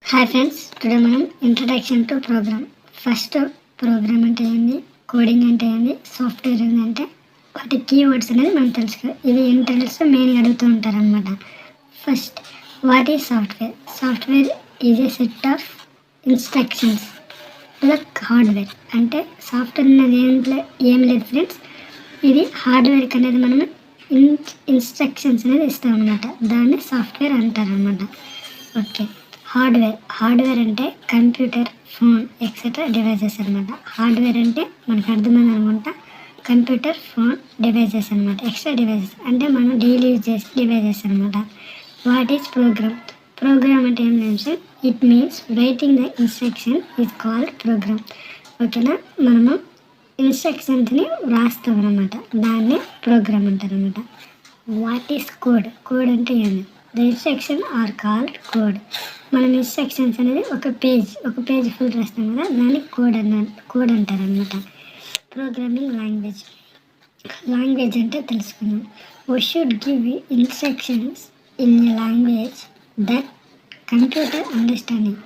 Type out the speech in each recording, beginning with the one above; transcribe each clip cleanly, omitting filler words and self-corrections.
Hi friends, today మనం introduction to program. First program అంటే ఏంది, కోడింగ్ అంటే ఏంది, సాఫ్ట్వేర్ ఏంటంటే వాటి కీవర్డ్స్ అనేది మనం తెలుసుకోవాలి. ఇవి ఇంటర్నెట్స్లో మెయిన్గా అడుగుతూ ఉంటారు అనమాట. First, what is software? Software is a set of instructions to the hardware. అంటే సాఫ్ట్వేర్ అనేది ఏం లేదు ఫ్రెండ్స్, ఇది హార్డ్వేర్కి అనేది మనం ఇన్స్ట్రక్షన్స్ అనేది ఇస్తాం అనమాట. దాన్ని సాఫ్ట్వేర్ అంటారు అనమాట. ఓకే, హార్డ్వేర్ అంటే కంప్యూటర్, ఫోన్ ఎక్సెట్రా డివైజెస్ అనమాట. హార్డ్వేర్ అంటే మనకు అర్థమైంది అనుకుంటా, కంప్యూటర్, ఫోన్ డివైజెస్ అనమాట. ఎక్స్ట్రా డివైజెస్ అంటే మనం డైలీ యూజ్ చేసే డివైజెస్ అనమాట. వాట్ ఈజ్ ప్రోగ్రామ్ అంటే ఏం లేదు sir, it means writing the instruction is called program. ఓకేనా, మనము ఇన్స్ట్రక్షన్స్ని రాస్తాం అనమాట, దాన్ని ప్రోగ్రామ్ అంటారు అనమాట. వాట్ ఈస్ కోడ్ అంటే ఏంది? The instruction are called code. మనం ఇన్స్ట్రక్షన్స్ అనేది ఒక పేజ్ ఫుల్ రాస్తాం కదా, దాన్ని కోడ్ అంటారు అనమాట. ప్రోగ్రామింగ్ లాంగ్వేజ్ అంటే తెలుసుకుందాం. We should give instructions in a language that computer understanding.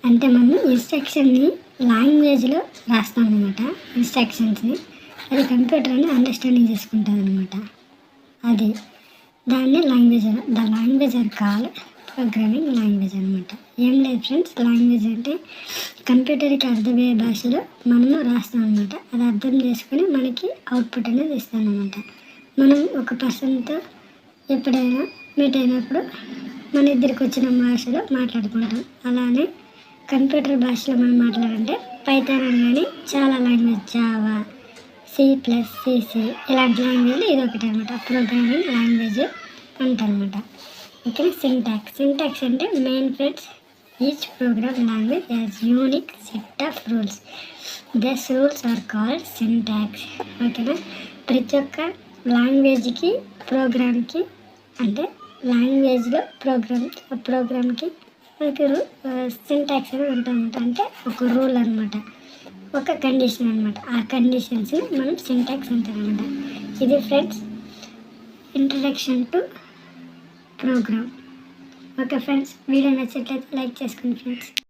అంటే మనం ఇన్స్ట్రక్షన్ని లాంగ్వేజ్లో రాస్తాం అనమాట. ఇన్స్ట్రక్షన్స్ని అది కంప్యూటర్ అని అండర్స్టాండింగ్ చేసుకుంటుంది అనమాట. అది దాన్ని the language are called programming language అనమాట. ఏం లేదు ఫ్రెండ్స్, లాంగ్వేజ్ అంటే కంప్యూటర్కి అర్థమయ్యే భాషలో మనము రాస్తాం అనమాట. అది అర్థం చేసుకుని మనకి అవుట్పుట్ అనేది ఇస్తాం అనమాట. మనం ఒక పర్సన్తో ఎప్పుడైనా మీట్ అయినప్పుడు మన ఇద్దరికి వచ్చిన భాషలో మాట్లాడుకుంటాం. అలానే కంప్యూటర్ భాషలో మనం మాట్లాడంటే పైథాన్ అని కానీ చాలా లాంగ్వేజ్, జావా, C++, ఇలాంటి లాంగ్వేజ్లు ఇది ఒకటి అనమాట. ప్రోగ్రామింగ్ లాంగ్వేజ్ అంటారనమాట. ఓకే, సింటాక్స్ అంటే main friends, each program language has unique set of rules. Thus rules are called syntax. ఓకేనా, ప్రతి ఒక్క లాంగ్వేజ్కి, ప్రోగ్రామ్కి, అంటే లాంగ్వేజ్లో ప్రోగ్రామ్కి మనకి సింటాక్స్ అనేది ఉంటుందన్నమాట. అంటే ఒక రూల్ అనమాట, ఒక కండిషన్ అనమాట. ఆ కండిషన్స్ని మనం సింటాక్స్ అంటారనమాట. ఇది friends introduction to programme. Okay friends, video నచ్చినట్లయితే లైక్ చేసుకోండి ఫ్రెండ్స్.